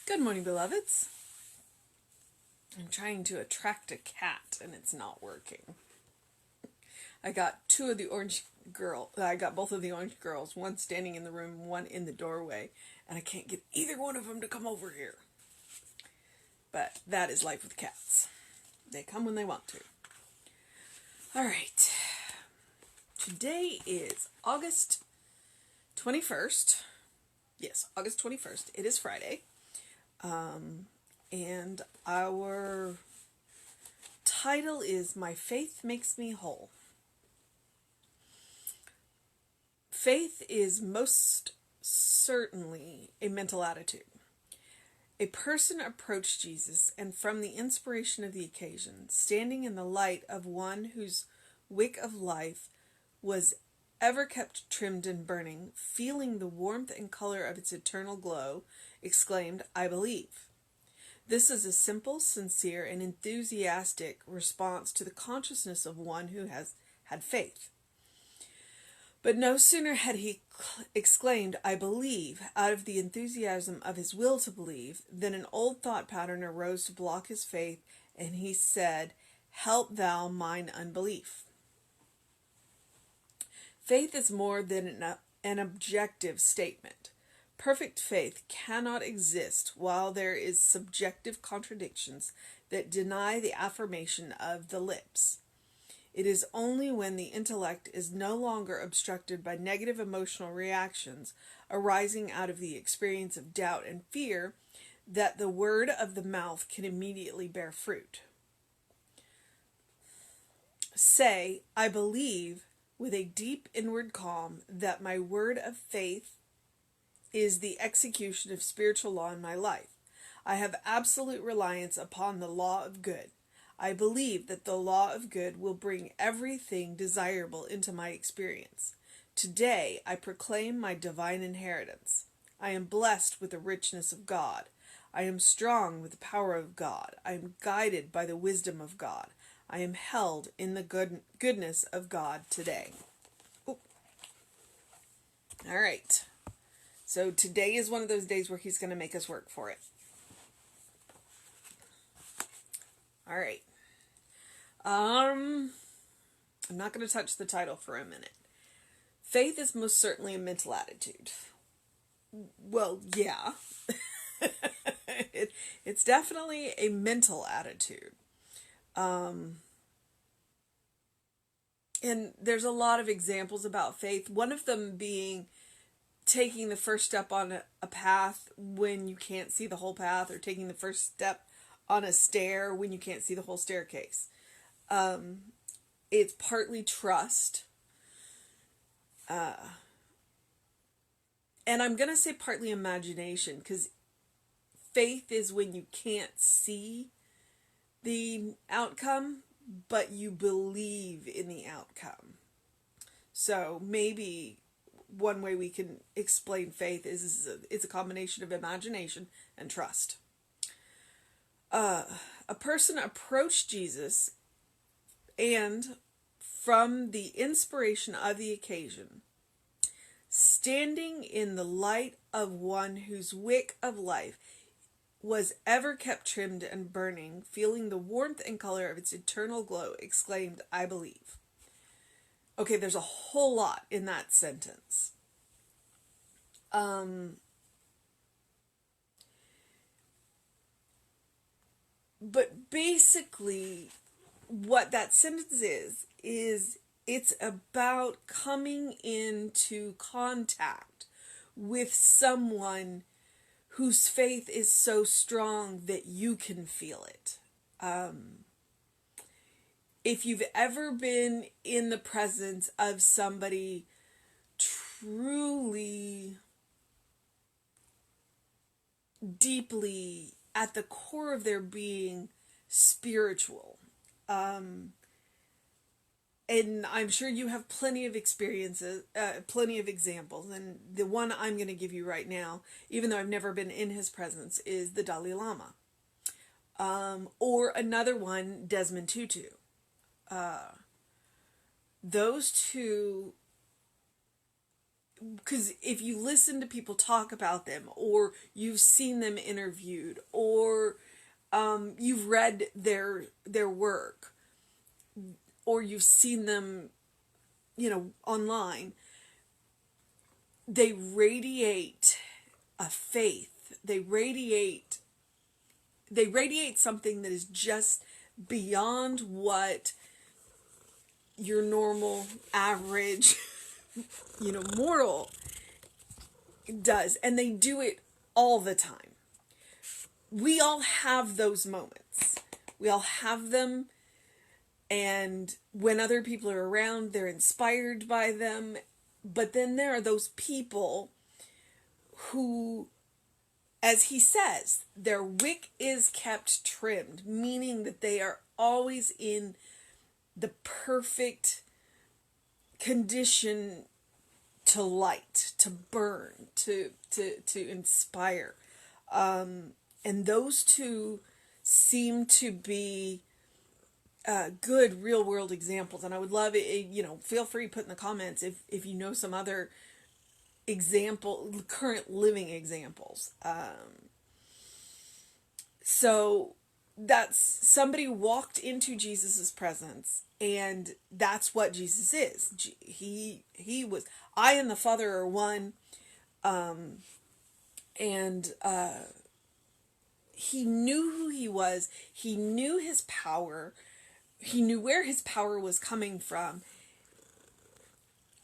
Good morning, beloveds. I'm trying to attract a cat and it's not working. I got both of the orange girls, one standing in the room, one in the doorway, and I can't get either one of them to come over here. But that is life with cats. They come when they want to. All right. Today is August 21st. Yes, August 21st. It is Friday. And our title is My Faith Makes Me Whole. Faith is most certainly a mental attitude. A person approached Jesus, and from the inspiration of the occasion, standing in the light of one whose wick of life was ever kept trimmed and burning, feeling the warmth and color of its eternal glow, exclaimed, "I believe." This is a simple, sincere, and enthusiastic response to the consciousness of one who has had faith. But no sooner had he exclaimed, "I believe," out of the enthusiasm of his will to believe, than an old thought pattern arose to block his faith, and he said, "Help thou mine unbelief." Faith is more than an objective statement. Perfect faith cannot exist while there is subjective contradictions that deny the affirmation of the lips. It is only when the intellect is no longer obstructed by negative emotional reactions arising out of the experience of doubt and fear that the word of the mouth can immediately bear fruit. Say, "I believe," with a deep inward calm, that my word of faith is the execution of spiritual law in my life. I have absolute reliance upon the law of good. I believe that the law of good will bring everything desirable into my experience. Today I proclaim my divine inheritance. I am blessed with the richness of God. I am strong with the power of God. I am guided by the wisdom of God. I am held in the goodness of God today. Ooh. All right. So today is one of those days where he's going to make us work for it. All right. I'm not going to touch the title for a minute. Faith is most certainly a mental attitude. Well, yeah. It's definitely a mental attitude. And there's a lot of examples about faith. One of them being taking the first step on a path when you can't see the whole path, or taking the first step on a stair when you can't see the whole staircase. It's partly trust. And I'm going to say partly imagination, because faith is when you can't see the outcome, but you believe in the outcome. So maybe one way we can explain faith is it's a combination of imagination and trust. A person approached Jesus, and from the inspiration of the occasion, standing in the light of one whose wick of life was ever kept trimmed and burning, feeling the warmth and color of its eternal glow, exclaimed, "I believe." Okay, there's a whole lot in that sentence. But basically, what that sentence is it's about coming into contact with someone whose faith is so strong that you can feel it. If you've ever been in the presence of somebody truly, deeply, at the core of their being, spiritual, and I'm sure you have plenty of experiences, plenty of examples, and the one I'm going to give you right now, even though I've never been in his presence, is the Dalai Lama. Or another one, Desmond Tutu. Those two because if you listen to people talk about them, or you've seen them interviewed, or you've read their work, or you've seen them, online, they radiate a faith. They radiate something that is just beyond what your normal, average, mortal does. And they do it all the time. We all have those moments. We all have them. And when other people are around, they're inspired by them. But then there are those people who, as he says, their wick is kept trimmed, meaning that they are always in the perfect condition to light, to burn, to inspire. And those two seem to be good real world examples. And I would love it, feel free to put in the comments if you know some other current living examples. So that's somebody walked into Jesus's presence, and that's what Jesus is. He was, I and the Father are one. And he knew who he was. He knew his power. He knew where his power was coming from.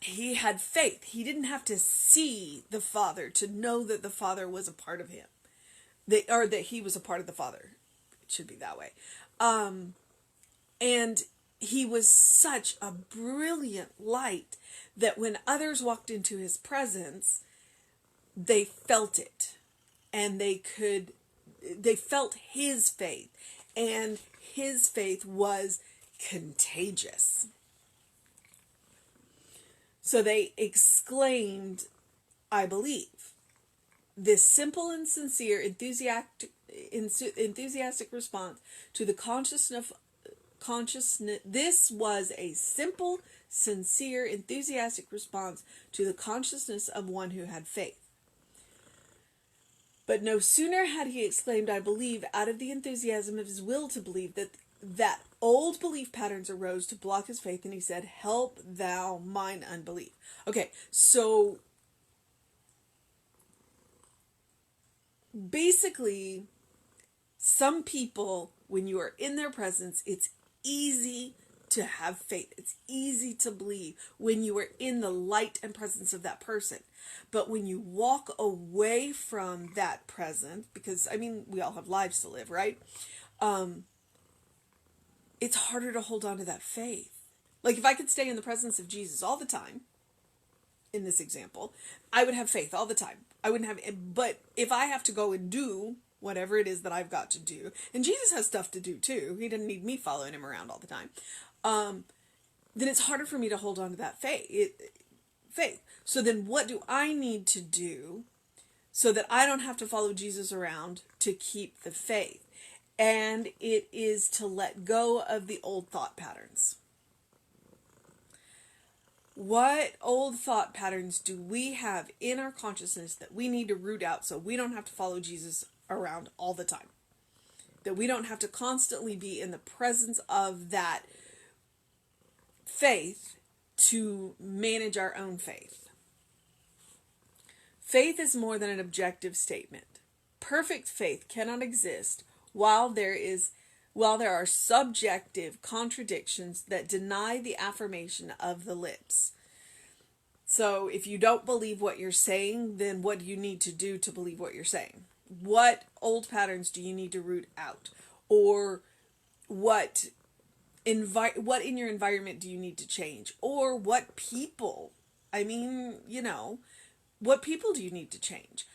He had faith. He didn't have to see the Father to know that the Father was a part of him. That he was a part of the Father. It should be that way. And he was such a brilliant light that when others walked into his presence, they felt it. And they felt his faith. And his faith was contagious. So they exclaimed, "I believe." This simple and sincere, enthusiastic response to the consciousness. This was a simple, sincere, enthusiastic response to the consciousness of one who had faith. But no sooner had he exclaimed, "I believe," out of the enthusiasm of his will to believe, that old belief patterns arose to block his faith, and he said, "Help thou mine unbelief." Okay, so basically, some people, when you are in their presence, it's easy to have faith. It's easy to believe when you are in the light and presence of that person. But when you walk away from that presence, because, we all have lives to live, right? It's harder to hold on to that faith. Like, if I could stay in the presence of Jesus all the time, in this example, I would have faith all the time. I wouldn't have, but if I have to go and do whatever it is that I've got to do, and Jesus has stuff to do too, he doesn't need me following him around all the time, then it's harder for me to hold on to that faith. So then what do I need to do so that I don't have to follow Jesus around to keep the faith? And it is to let go of the old thought patterns. What old thought patterns do we have in our consciousness that we need to root out so we don't have to follow Jesus around all the time? That we don't have to constantly be in the presence of that faith to manage our own faith. Faith is more than an objective statement. Perfect faith cannot exist while there are subjective contradictions that deny the affirmation of the lips. So if you don't believe what you're saying, then what do you need to do to believe what you're saying? What old patterns do you need to root out? Or what in your environment do you need to change? Or what people? What people do you need to change?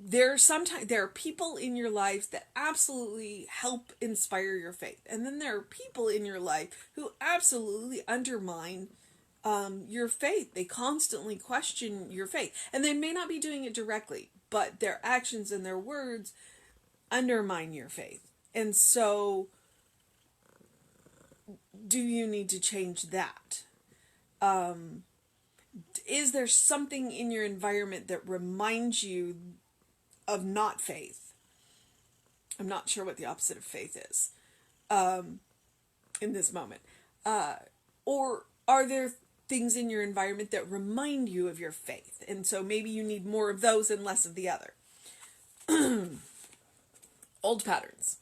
There are people in your life that absolutely help inspire your faith. And then there are people in your life who absolutely undermine your faith. They constantly question your faith. And they may not be doing it directly, but their actions and their words undermine your faith. And so, do you need to change that? Is there something in your environment that reminds you of not faith? I'm not sure what the opposite of faith is in this moment. Or are there things in your environment that remind you of your faith? And so maybe you need more of those and less of the other. Old patterns.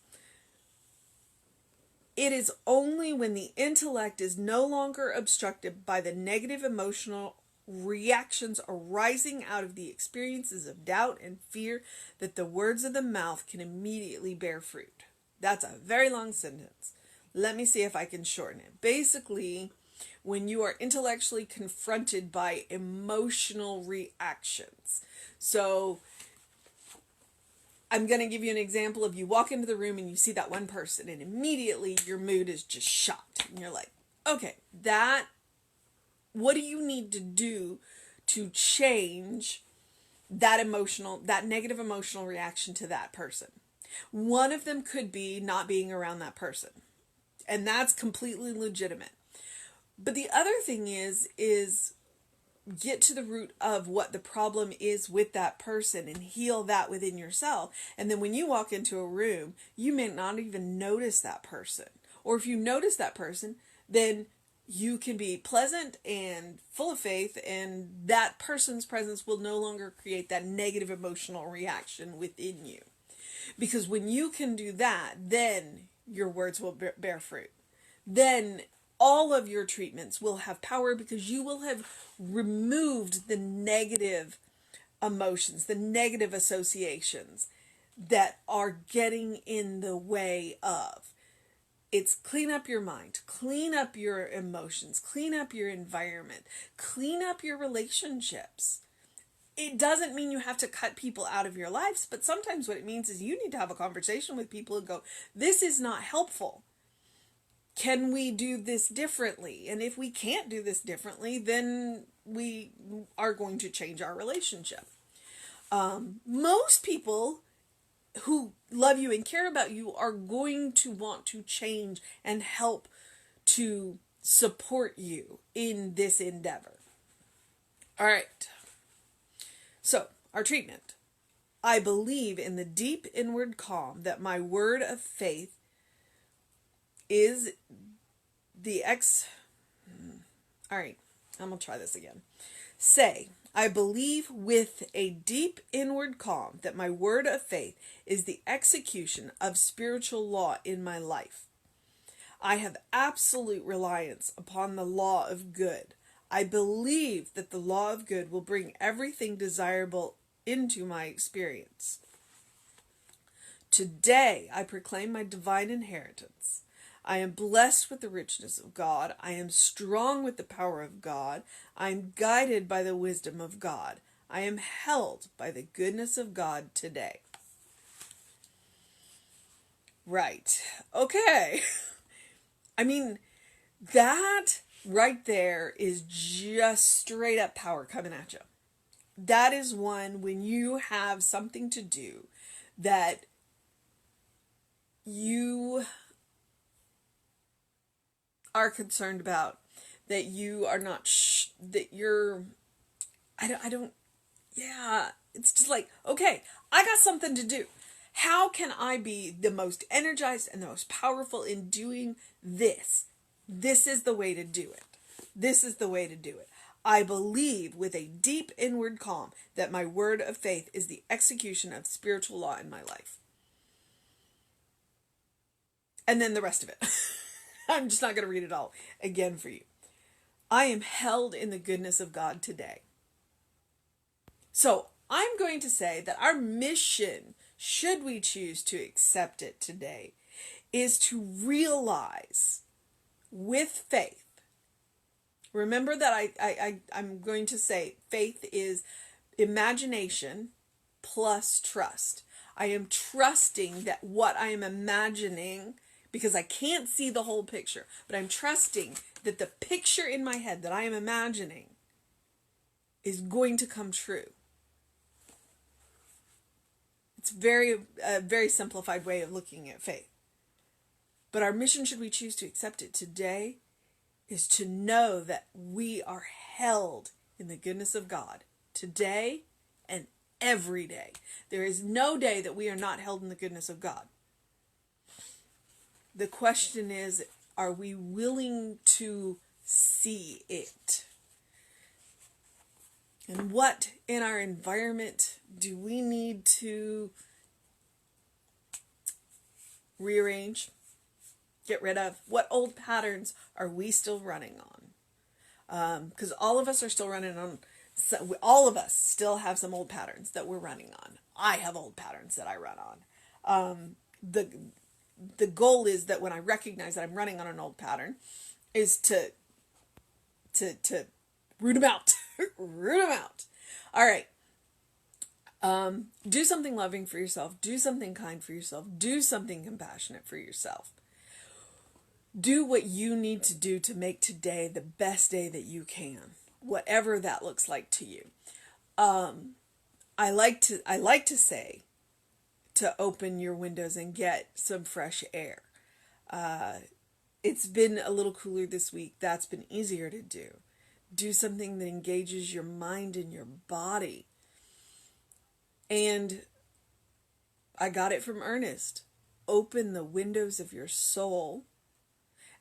It is only when the intellect is no longer obstructed by the negative emotional reactions arising out of the experiences of doubt and fear that the words of the mouth can immediately bear fruit. That's a very long sentence. Let me see if I can shorten it. Basically, when you are intellectually confronted by emotional reactions. So, I'm going to give you an example of you walk into the room and you see that one person and immediately your mood is just shot. And you're like, okay, what do you need to do to change that negative emotional reaction to that person? One of them could be not being around that person. And that's completely legitimate. But the other thing is get to the root of what the problem is with that person and heal that within yourself. And then when you walk into a room, you may not even notice that person. Or if you notice that person, then you can be pleasant and full of faith, and that person's presence will no longer create that negative emotional reaction within you. Because when you can do that, then your words will bear fruit. Then all of your treatments will have power because you will have removed the negative emotions, the negative associations that are getting in the way of. It's clean up your mind, clean up your emotions, clean up your environment, clean up your relationships. It doesn't mean you have to cut people out of your lives, but sometimes what it means is you need to have a conversation with people and go, this is not helpful. Can we do this differently? And if we can't do this differently, then we are going to change our relationship. Most people who love you and care about you are going to want to change and help to support you in this endeavor. All right. So, our treatment. I believe in the deep inward calm that my word of faith is the All right, I'm going to try this again. Say, I believe with a deep inward calm that my word of faith is the execution of spiritual law in my life. I have absolute reliance upon the law of good. I believe that the law of good will bring everything desirable into my experience. Today, I proclaim my divine inheritance. I am blessed with the richness of God. I am strong with the power of God. I am guided by the wisdom of God. I am held by the goodness of God today. Right. Okay. I mean, that right there is just straight up power coming at you. That is one when you have something to do that you are concerned about, that you are not, that you're, it's just like, okay, I got something to do. How can I be the most energized and the most powerful in doing this? This is the way to do it. This is the way to do it. I believe with a deep inward calm that my word of faith is the execution of spiritual law in my life. And then the rest of it. I'm just not going to read it all again for you. I am held in the goodness of God today. So I'm going to say that our mission, should we choose to accept it today, is to realize with faith. Remember that I'm going to say faith is imagination plus trust. I am trusting that what I am imagining, because I can't see the whole picture, but I'm trusting that the picture in my head that I am imagining is going to come true. It's a very simplified way of looking at faith. But our mission, should we choose to accept it today, is to know that we are held in the goodness of God today and every day. There is no day that we are not held in the goodness of God. The question is, are we willing to see it? And what in our environment do we need to rearrange, get rid of? What old patterns are we still running on? Because all of us are still running on, all of us still have some old patterns that we're running on. I have old patterns that I run on. The goal is that when I recognize that I'm running on an old pattern, is to root them out. Root them out. All right. Do something loving for yourself. Do something kind for yourself. Do something compassionate for yourself. Do what you need to do to make today the best day that you can, whatever that looks like to you. I like to say to open your windows and get some fresh air. It's been a little cooler this week. That's been easier to do. Do something that engages your mind and your body. And I got it from Ernest. Open the windows of your soul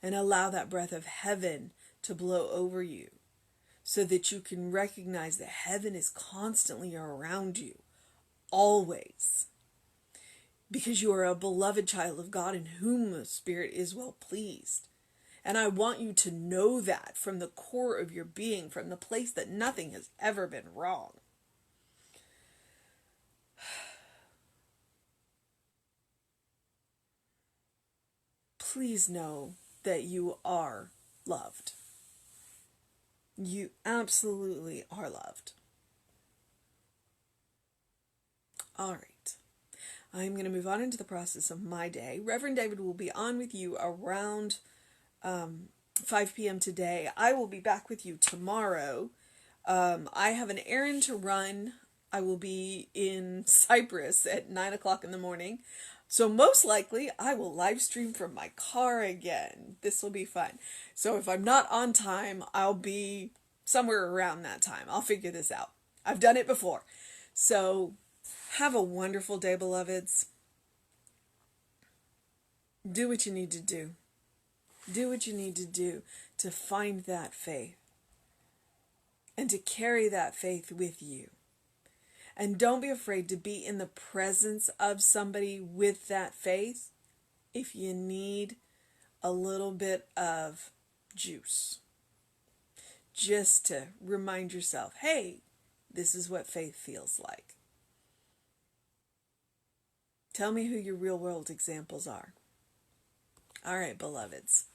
and allow that breath of heaven to blow over you so that you can recognize that heaven is constantly around you, always. Because you are a beloved child of God in whom the Spirit is well pleased. And I want you to know that from the core of your being, from the place that nothing has ever been wrong. Please know that you are loved. You absolutely are loved. All right. I'm going to move on into the process of my day. Reverend David will be on with you around 5 p.m. today. I will be back with you tomorrow. I have an errand to run. I will be in Cyprus at 9 o'clock in the morning. So most likely I will live stream from my car again. This will be fun. So if I'm not on time, I'll be somewhere around that time. I'll figure this out. I've done it before. So have a wonderful day, beloveds. Do what you need to do. Do what you need to do to find that faith and to carry that faith with you. And don't be afraid to be in the presence of somebody with that faith if you need a little bit of juice. Just to remind yourself, hey, this is what faith feels like. Tell me who your real world examples are. All right, beloveds.